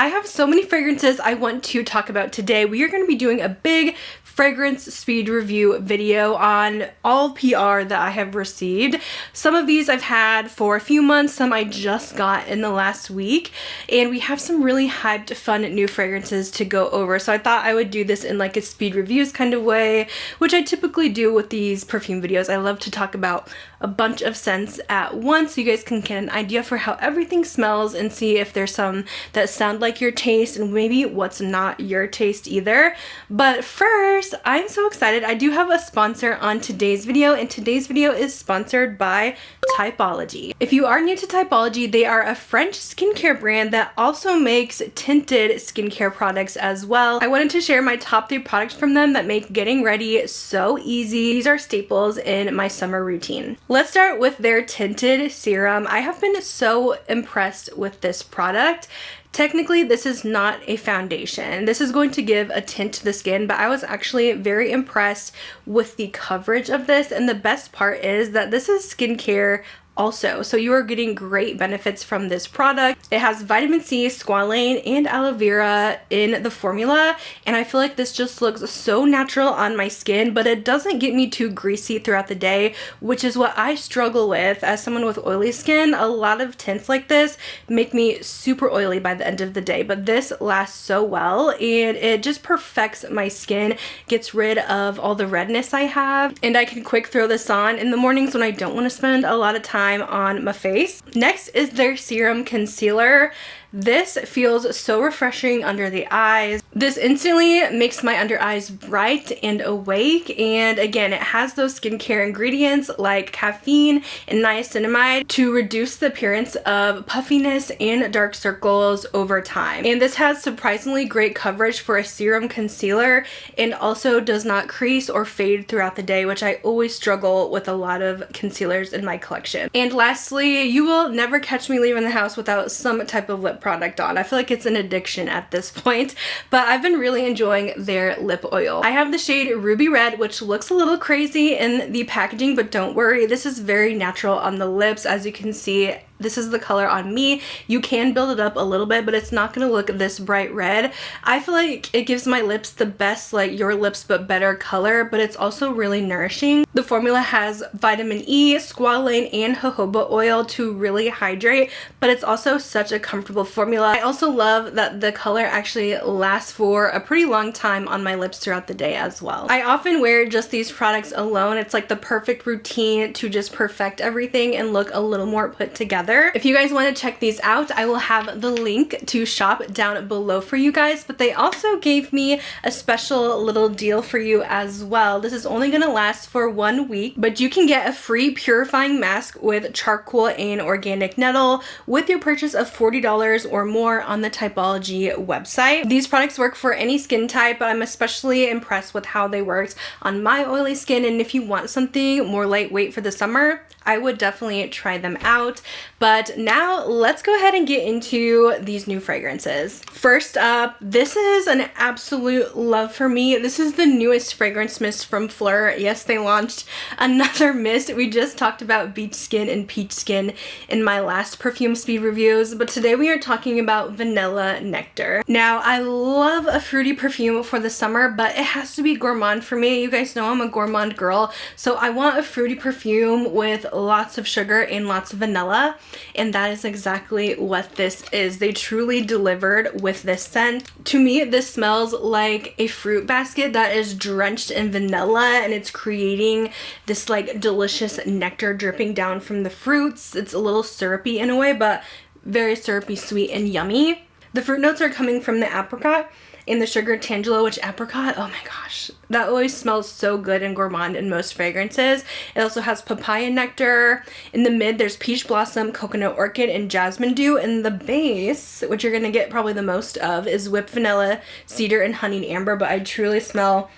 I have so many fragrances I want to talk about today. We are going to be doing a big fragrance speed review video on all PR that I have received. Some of these I've had for a few months, some I just got in the last week, and we have some really hyped, fun new fragrances to go over. So I thought I would do this in like a speed reviews kind of way, which I typically do with these perfume videos. I love to talk about a bunch of scents at once so you guys can get an idea for how everything smells and see if there's some that sound like your taste and maybe what's not your taste either. But first, I'm so excited. I do have a sponsor on today's video, and today's video is sponsored by TYPOLOGY. If you are new to TYPOLOGY, they are a French skincare brand that also makes tinted skincare products as well. I wanted to share my top 3 products from them that make getting ready so easy. These are staples in my summer routine. Let's start with their tinted serum. I have been so impressed with this product. Technically, this is not a foundation. This is going to give a tint to the skin, but I was actually very impressed with the coverage of this, and the best part is that this is skincare also, so you are getting great benefits from this product. It has vitamin C, squalane, and aloe vera in the formula, and I feel like this just looks so natural on my skin, but it doesn't get me too greasy throughout the day, which is what I struggle with as someone with oily skin. A lot of tints like this make me super oily by the end of the day, but this lasts so well, and it just perfects my skin, gets rid of all the redness I have, and I can quick throw this on in the mornings when I don't want to spend a lot of time on my face. Next is their serum concealer. This feels so refreshing under the eyes. This instantly makes my under eyes bright and awake, and again, it has those skincare ingredients like caffeine and niacinamide to reduce the appearance of puffiness and dark circles over time. And this has surprisingly great coverage for a serum concealer, and also does not crease or fade throughout the day, which I always struggle with a lot of concealers in my collection. And lastly, you will never catch me leaving the house without some type of lip product on. I feel like it's an addiction at this point, but I've been really enjoying their lip oil. I have the shade Ruby Red, which looks a little crazy in the packaging, but don't worry, this is very natural on the lips. As you can see, this is the color on me. You can build it up a little bit, but it's not going to look this bright red. I feel like it gives my lips the best, like your lips but better color, but it's also really nourishing. The formula has vitamin E, squalane, and jojoba oil to really hydrate, but it's also such a comfortable formula. I also love that the color actually lasts for a pretty long time on my lips throughout the day as well. I often wear just these products alone. It's like the perfect routine to just perfect everything and look a little more put together. If you guys want to check these out, I will have the link to shop down below for you guys, but they also gave me a special little deal for you as well. This is only going to last for 1 week, but you can get a free purifying mask with charcoal and organic nettle with your purchase of $40 or more on the TYPOLOGY website. These products work for any skin type, but I'm especially impressed with how they worked on my oily skin, and if you want something more lightweight for the summer, I would definitely try them out. But now let's go ahead and get into these new fragrances. First up, this is an absolute love for me. This is the newest fragrance mist from PHLUR. Yes, they launched another mist. We just talked about beach skin and peach skin in my last perfume speed reviews, but today we are talking about Vanilla Nectar. Now, I love a fruity perfume for the summer, but it has to be gourmand for me. You guys know I'm a gourmand girl, so I want a fruity perfume with lots of sugar and lots of vanilla, and that is exactly what this is. They truly delivered with this scent. To me, this smells like a fruit basket that is drenched in vanilla, and it's creating this like delicious nectar dripping down from the fruits. It's a little syrupy in a way, but very syrupy, sweet, and yummy. The fruit notes are coming from the apricot and the sugar tangelo, which apricot, oh my gosh, that always smells so good in gourmand in most fragrances. It also has papaya nectar. In the mid, there's peach blossom, coconut orchid, and jasmine dew. And the base, which you're gonna get probably the most of, is whipped vanilla, cedar, and honeyed amber, but I truly smell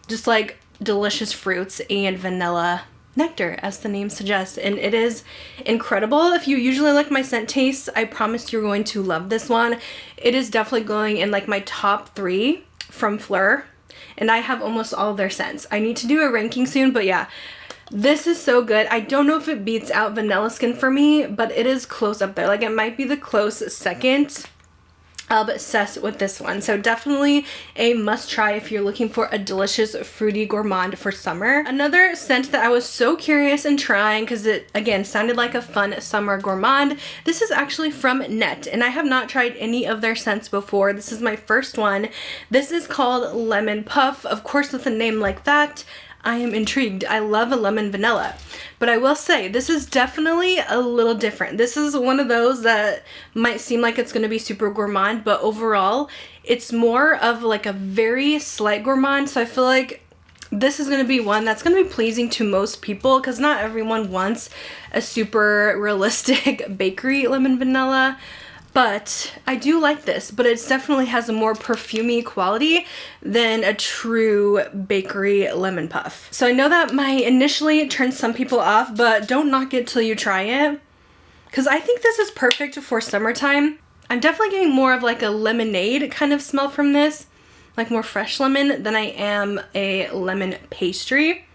just like delicious fruits and vanilla nectar, as the name suggests, and it is incredible. If you usually like my scent tastes, I promise you're going to love this one. It is definitely going in like my top 3 from PHLUR, and I have almost all of their scents. I need to do a ranking soon, but yeah, this is so good. I don't know if it beats out Vanilla Skin for me, but it is close up there. Like, it might be the close second. obsessed with this one. So definitely a must try if you're looking for a delicious fruity gourmand for summer. Another scent that I was so curious in trying because it again sounded like a fun summer gourmand. This is actually from NETTE and I have not tried any of their scents before. This is my first one. This is called Lemon Puff. Of course, with a name like that, I am intrigued. I love a lemon vanilla, but I will say this is definitely a little different. This is one of those that might seem like it's going to be super gourmand, but overall it's more of like a very slight gourmand. So I feel like this is going to be one that's going to be pleasing to most people because not everyone wants a super realistic bakery lemon vanilla. But I do like this, but it definitely has a more perfumey quality than a true bakery lemon puff. So I know that might initially turn some people off, but don't knock it till you try it. Because I think this is perfect for summertime. I'm definitely getting more of like a lemonade kind of smell from this. Like more fresh lemon than I am a lemon pastry.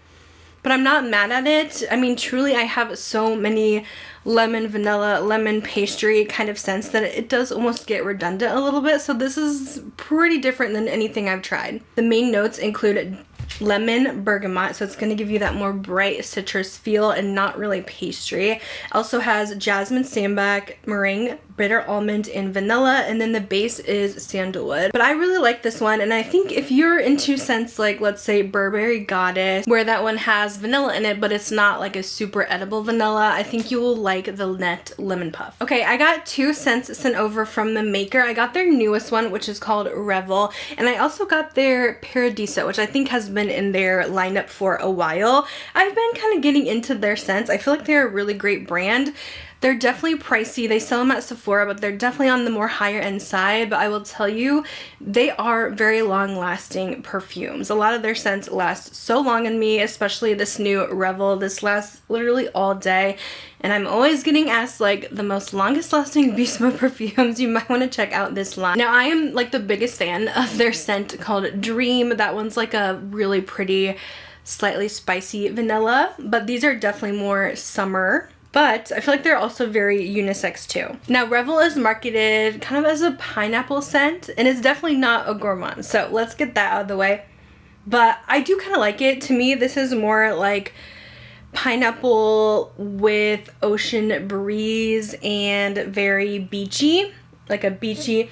But I'm not mad at it. I mean, truly I have so many lemon, vanilla, lemon pastry kind of scents that it does almost get redundant a little bit. So this is pretty different than anything I've tried. The main notes include lemon, bergamot, so it's going to give you that more bright citrus feel and not really pastry. Also has jasmine, sambac, meringue, bitter almond, and vanilla, and then the base is sandalwood. But I really like this one, and I think if you're into scents like, let's say, Burberry Goddess, where that one has vanilla in it, but it's not like a super edible vanilla, I think you will like the NETTE Lemon Puff. Okay, I got two scents sent over from the maker. I got their newest one, which is called REVEL, and I also got their PARDISO, which I think has been in their lineup for a while. I've been kind of getting into their scents. I feel like they're a really great brand. They're definitely pricey. They sell them at Sephora, but they're definitely on the more higher end side. But I will tell you, they are very long lasting perfumes. A lot of their scents last so long on me, especially this new REVEL. This lasts literally all day. And I'm always getting asked like the most longest lasting beast mode perfumes. You might want to check out this line. Now I am like the biggest fan of their scent called Dream. That one's like a really pretty, slightly spicy vanilla. But these are definitely more summer. But I feel like they're also very unisex too. Now REVEL is marketed kind of as a pineapple scent and it's definitely not a gourmand. So let's get that out of the way. But I do kind of like it. To me, this is more like pineapple with ocean breeze and very beachy. Like a beachy,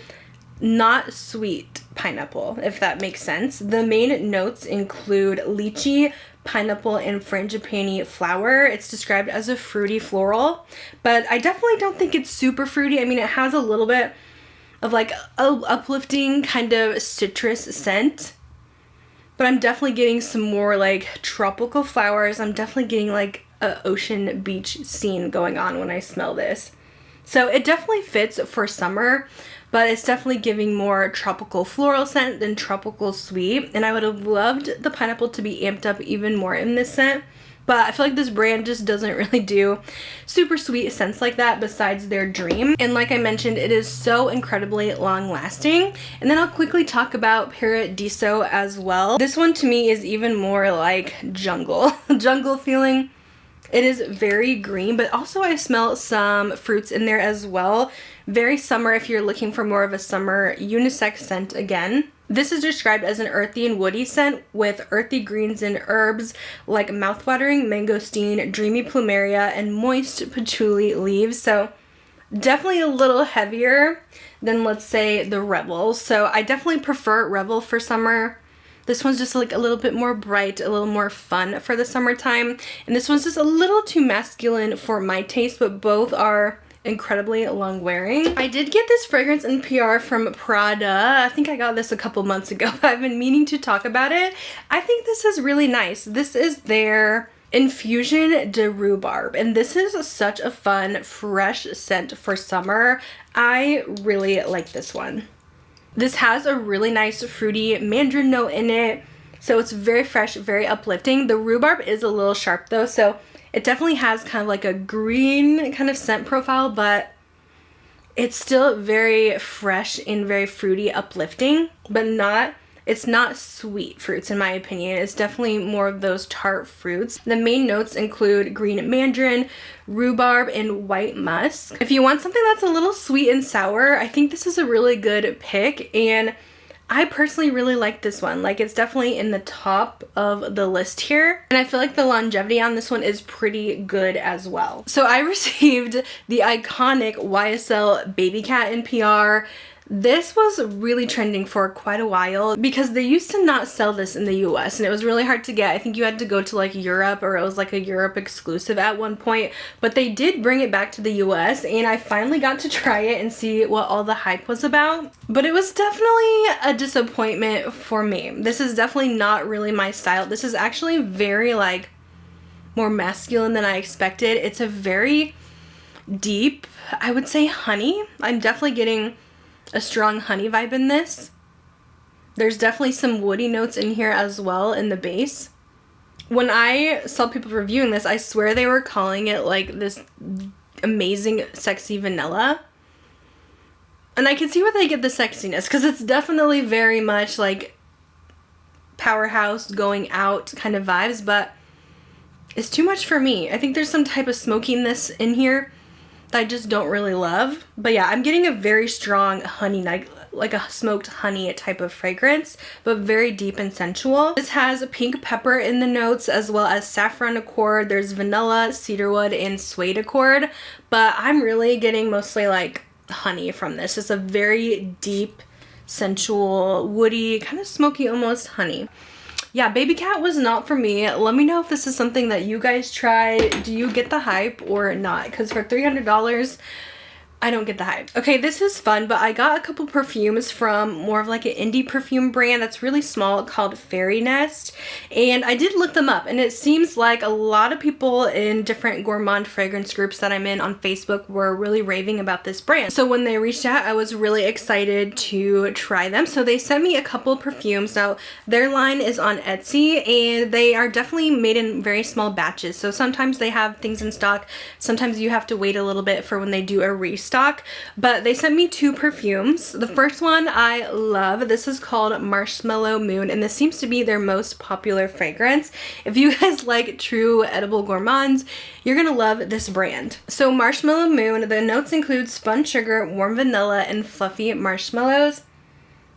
not sweet pineapple, if that makes sense. The main notes include lychee, pineapple, and frangipani flower. It's described as a fruity floral, but I definitely don't think it's super fruity. I mean, it has a little bit of like a uplifting kind of citrus scent, but I'm definitely getting some more like tropical flowers. I'm definitely getting like a ocean beach scene going on when I smell this. So it definitely fits for summer, but it's definitely giving more tropical floral scent than tropical sweet. And I would have loved the pineapple to be amped up even more in this scent. But I feel like this brand just doesn't really do super sweet scents like that besides their Dream. And like I mentioned, it is so incredibly long lasting. And then I'll quickly talk about Paradiso as well. This one to me is even more like jungle. Jungle feeling. It is very green, but also I smell some fruits in there as well. Very summer if you're looking for more of a summer unisex scent again. This is described as an earthy and woody scent with earthy greens and herbs like mouthwatering mangosteen, dreamy plumeria, and moist patchouli leaves. So definitely a little heavier than, let's say, the REVEL. So I definitely prefer REVEL for summer. This one's just like a little bit more bright, a little more fun for the summertime. And this one's just a little too masculine for my taste, but both are incredibly long wearing. I did get this fragrance in PR from Prada. I think I got this a couple months ago. I've been meaning to talk about it. I think this is really nice. This is their Infusion de Rhubarbe, and this is such a fun, fresh scent for summer. I really like this one. This has a really nice fruity mandarin note in it, so it's very fresh, very uplifting. The rhubarb is a little sharp though, so it definitely has kind of like a green kind of scent profile, but it's still very fresh and very fruity, uplifting, but not It's not sweet fruits in my opinion. It's definitely more of those tart fruits. The main notes include green mandarin, rhubarb, and white musk. If you want something that's a little sweet and sour, I think this is a really good pick, and I personally really like this one. Like, it's definitely in the top of the list here. And I feel like the longevity on this one is pretty good as well. So I received the iconic YSL BABYCAT in PR. This was really trending for quite a while because they used to not sell this in the US and it was really hard to get. I think you had to go to like Europe, or it was like a Europe exclusive at one point, but they did bring it back to the US and I finally got to try it and see what all the hype was about. But it was definitely a disappointment for me. This is definitely not really my style. This is actually very like more masculine than I expected. It's a very deep, I would say, honey. I'm definitely getting a strong honey vibe in this. There's definitely some woody notes in here as well in the base. When I saw people reviewing this, I swear they were calling it like this amazing sexy vanilla. And I can see where they get the sexiness, because it's definitely very much like powerhouse going out kind of vibes, but it's too much for me. I think there's some type of smokiness in here that I just don't really love. But yeah, I'm getting a very strong honey, like a smoked honey type of fragrance, but very deep and sensual. This has pink pepper in the notes as well as saffron accord. There's vanilla, cedarwood, and suede accord, but I'm really getting mostly like honey from this. It's a very deep, sensual, woody, kind of smoky almost honey. Yeah, BABYCAT was not for me. Let me know if this is something that you guys try. Do you get the hype or not? Because for $300, I don't get the hype. Okay, this is fun, but I got a couple perfumes from more of like an indie perfume brand that's really small called Fairy Nest, and I did look them up, and it seems like a lot of people in different gourmand fragrance groups that I'm in on Facebook were really raving about this brand. So when they reached out, I was really excited to try them. So they sent me a couple perfumes. Now their line is on Etsy, and they are definitely made in very small batches. So sometimes they have things in stock, sometimes you have to wait a little bit for when they do a restock. But they sent me two perfumes. The first one I love. This is called Marshmallow Moon, and this seems to be their most popular fragrance. If you guys like true edible gourmands, you're gonna love this brand. So Marshmallow Moon, the notes include spun sugar, warm vanilla, and fluffy marshmallows.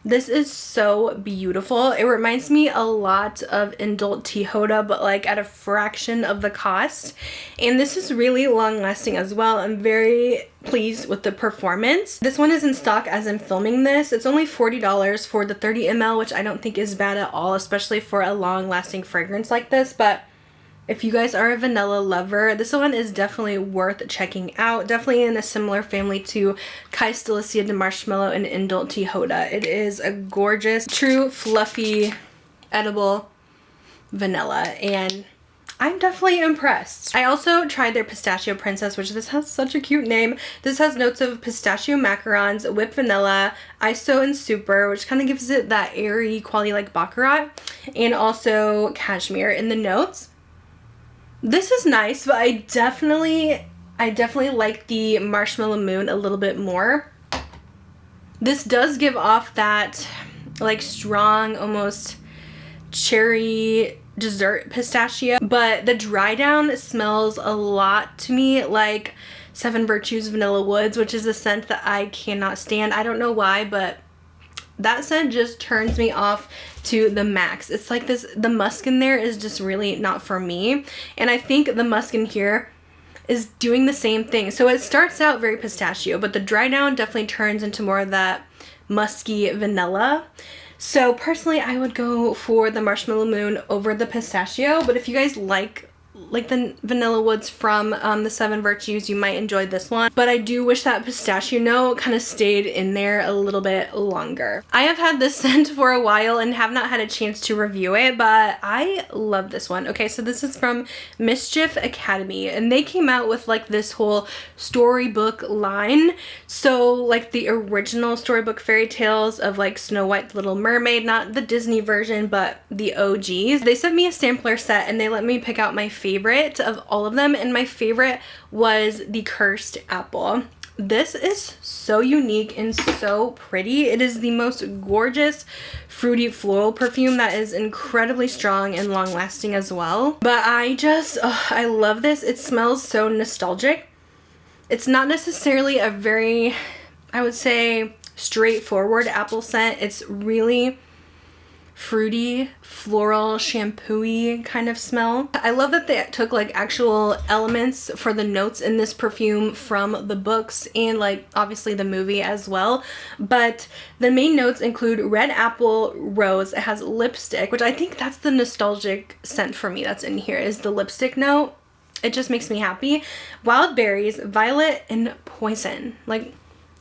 This is so beautiful. It reminds me a lot of Indult Tea Hoda, but like at a fraction of the cost. And this is really long lasting as well. I'm very pleased with the performance. This one is in stock as I'm filming this. It's only $40 for the 30 ml, which I don't think is bad at all, especially for a long lasting fragrance like this. But if you guys are a vanilla lover, this one is definitely worth checking out. Definitely in a similar family to Kai Stilicia de Marshmallow and Indult Tea Hoda. It is a gorgeous, true, fluffy, edible vanilla, and I'm definitely impressed. I also tried their Pistachio Princess, which this has such a cute name. This has notes of pistachio macarons, whipped vanilla, ISO, and super, which kind of gives it that airy quality like Baccarat, and also cashmere in the notes. This is nice, but I definitely like the Marshmallow Moon a little bit more. This does give off that like strong, almost cherry dessert pistachio, but the dry down smells a lot to me like Seven Virtues Vanilla Woods, which is a scent that I cannot stand. I don't know why, but that scent just turns me off to the max. It's like this, the musk in there is just really not for me. And I think the musk in here is doing the same thing. So it starts out very pistachio, but the dry down definitely turns into more of that musky vanilla. So personally, I would go for the Marshmallow Moon over the pistachio. But if you guys like the Vanilla Woods from the Seven Virtues, you might enjoy this one. But I do wish that pistachio note kind of stayed in there a little bit longer. I have had this scent for a while and have not had a chance to review it, but I love this one. Okay, so this is from Mischief Academy, and they came out with like this whole storybook line. So like the original storybook fairy tales of like Snow White, the Little Mermaid, not the Disney version, but the OGs. They sent me a sampler set and they let me pick out my favorite of all of them, and my favorite was the Cursed Apple. This is so unique and so pretty. It is the most gorgeous fruity floral perfume that is incredibly strong and long lasting as well. But I love this. It smells so nostalgic. It's not necessarily a very, I would say, straightforward apple scent. It's really fruity, floral, shampoo-y kind of smell. I love that they took like actual elements for the notes in this perfume from the books and like obviously the movie as well. But the main notes include red apple, rose. It has lipstick, which I think that's the nostalgic scent for me that's in here, is the lipstick note. It just makes me happy. Wild berries, violet, and poison. Like,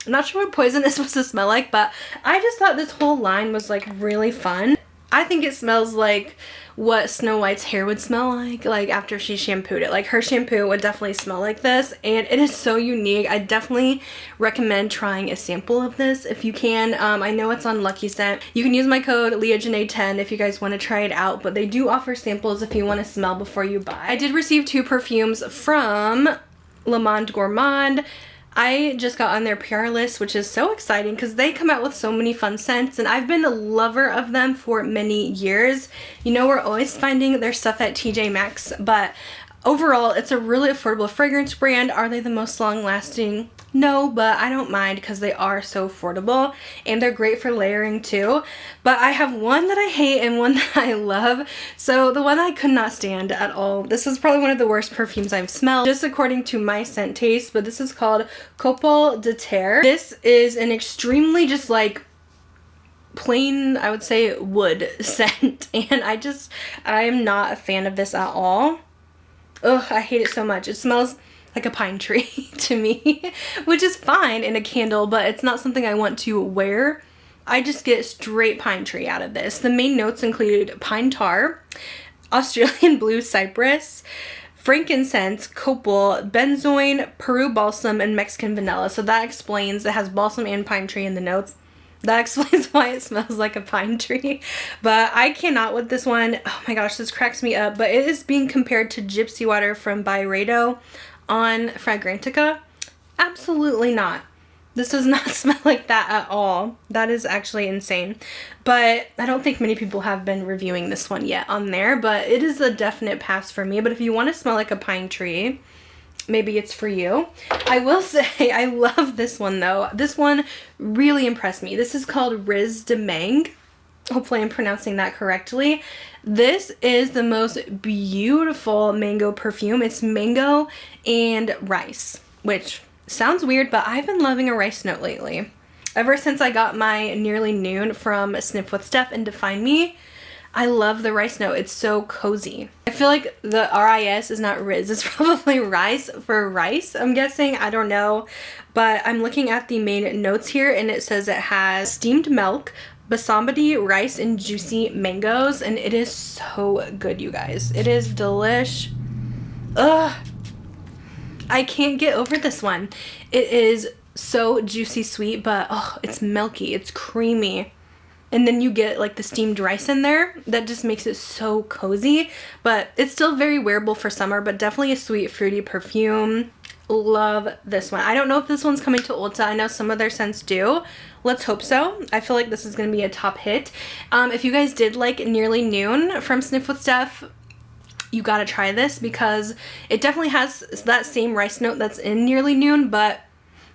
I'm not sure what poison is supposed to smell like, but I just thought this whole line was like really fun. I think it smells like what Snow White's hair would smell like after she shampooed it. Like her shampoo would definitely smell like this, and it is so unique. I definitely recommend trying a sample of this if you can. I know it's on Luckyscent. You can use my code LEAHJANAE10 if you guys want to try it out, but they do offer samples if you want to smell before you buy. I did receive 2 perfumes from Le Monde Gourmande. I just got on their PR list, which is so exciting because they come out with so many fun scents, and I've been a lover of them for many years. You know, we're always finding their stuff at TJ Maxx, but overall, it's a really affordable fragrance brand. Are they the most long-lasting? No, but I don't mind because they are so affordable, and they're great for layering too. But I have one that I hate and one that I love. So the one I could not stand at all, this is probably one of the worst perfumes I've smelled, just according to my scent taste, but this is called COPAL de Terre. This is an extremely just like plain, I would say, wood scent, and I am not a fan of this at all. Ugh, I hate it so much. It smells like a pine tree to me, which is fine in a candle, but it's not something I want to wear. I just get straight pine tree out of this. The main notes include pine tar, Australian blue cypress, frankincense, copal, benzoin, Peru balsam, and Mexican vanilla. So that explains, it has balsam and pine tree in the notes. That explains why it smells like a pine tree. But I cannot with this one. Oh my gosh, this cracks me up. But it is being compared to Gypsy Water from Byredo on Fragrantica. Absolutely not. This does not smell like that at all. That is actually insane. But I don't think many people have been reviewing this one yet on there. But it is a definite pass for me. But if you want to smell like a pine tree, maybe it's for you. I will say I love this one though. This one really impressed me. This is called Riz de Mangue. Hopefully I'm pronouncing that correctly. This is the most beautiful mango perfume. It's mango and rice, which sounds weird, but I've been loving a rice note lately. Ever since I got my Nearly Noon from Snif with Steph and Define Me, I love the rice note. It's so cozy. I feel like the RIS is not Riz. It's probably rice for rice, I'm guessing. I don't know. But I'm looking at the main notes here, and it says it has steamed milk, basmati rice, and juicy mangoes. And it is so good, you guys. It is delish. Ugh. I can't get over this one. It is so juicy sweet, but oh, it's milky. It's creamy. And then you get like the steamed rice in there. That just makes it so cozy. But it's still very wearable for summer, but definitely a sweet fruity perfume. Love this one. I don't know if this one's coming to Ulta. I know some of their scents do. Let's hope so. I feel like this is going to be a top hit. If you guys did like Nearly Noon from Snif with Steph, you gotta try this because it definitely has that same rice note that's in Nearly Noon, but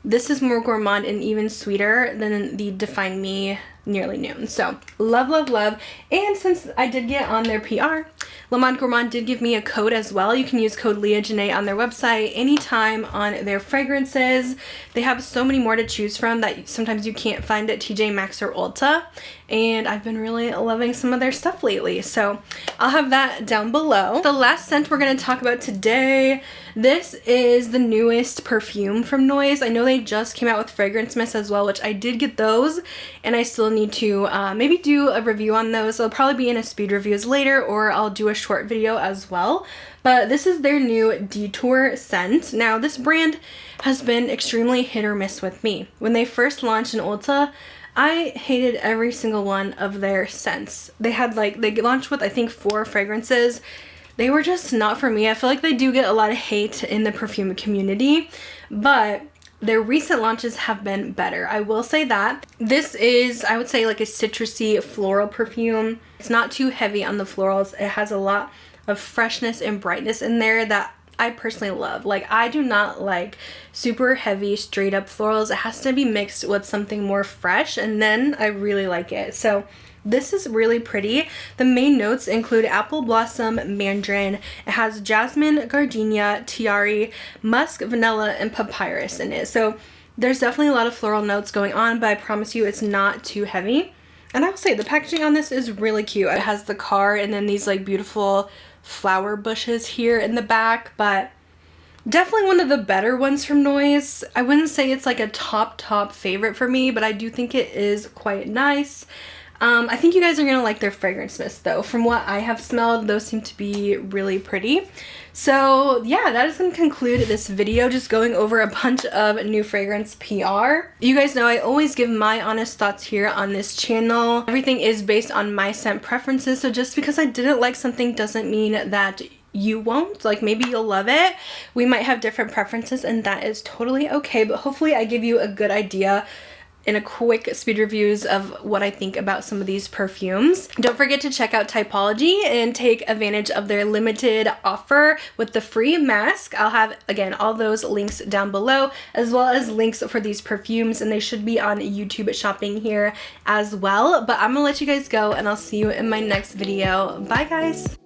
this is more gourmand and even sweeter than the Define Me Nearly Noon. So love, love, love. And since I did get on their PR, Le Monde Gourmand did give me a code as well. You can use code LEAHJANAE on their website anytime on their fragrances. They have so many more to choose from that sometimes you can't find at TJ Maxx or Ulta. And I've been really loving some of their stuff lately. So I'll have that down below. The last scent we're going to talk about today, this is the newest perfume from NOYZ. I know they just came out with fragrance mist as well, which I did get those. And I still need to maybe do a review on those. They'll probably be in a speed reviews later, or I'll do a short video as well. But this is their new DETOUR scent. Now this brand has been extremely hit or miss with me. When they first launched in Ulta, I hated every single one of their scents. They launched with I think 4 fragrances. They were just not for me. I feel like they do get a lot of hate in the perfume community, but their recent launches have been better. I will say that. This is, I would say, like a citrusy floral perfume. It's not too heavy on the florals. It has a lot of freshness and brightness in there that I personally love. Like, I do not like super heavy straight up florals. It has to be mixed with something more fresh, and then I really like it. So this is really pretty. The main notes include apple blossom, mandarin. It has jasmine, gardenia, tiare, musk, vanilla, and papyrus in it. So there's definitely a lot of floral notes going on, but I promise you it's not too heavy. And I will say the packaging on this is really cute. It has the car and then these like beautiful flower bushes here in the back, but definitely one of the better ones from NOYZ. I wouldn't say it's like a top favorite for me, but I do think it is quite nice. I think you guys are gonna like their fragrance mist though. From what I have smelled, those seem to be really pretty. So yeah, that is gonna conclude this video, just going over a bunch of new fragrance PR. You guys know I always give my honest thoughts here on this channel. Everything is based on my scent preferences, so just because I didn't like something doesn't mean that you won't. Like, maybe you'll love it. We might have different preferences, and that is totally okay, but hopefully I give you a good idea in a quick speed reviews of what I think about some of these perfumes. Don't forget to check out TYPOLOGY and take advantage of their limited offer with the free mask. I'll have, again, all those links down below, as well as links for these perfumes, and they should be on YouTube shopping here as well. But I'm gonna let you guys go, and I'll see you in my next video. Bye, guys.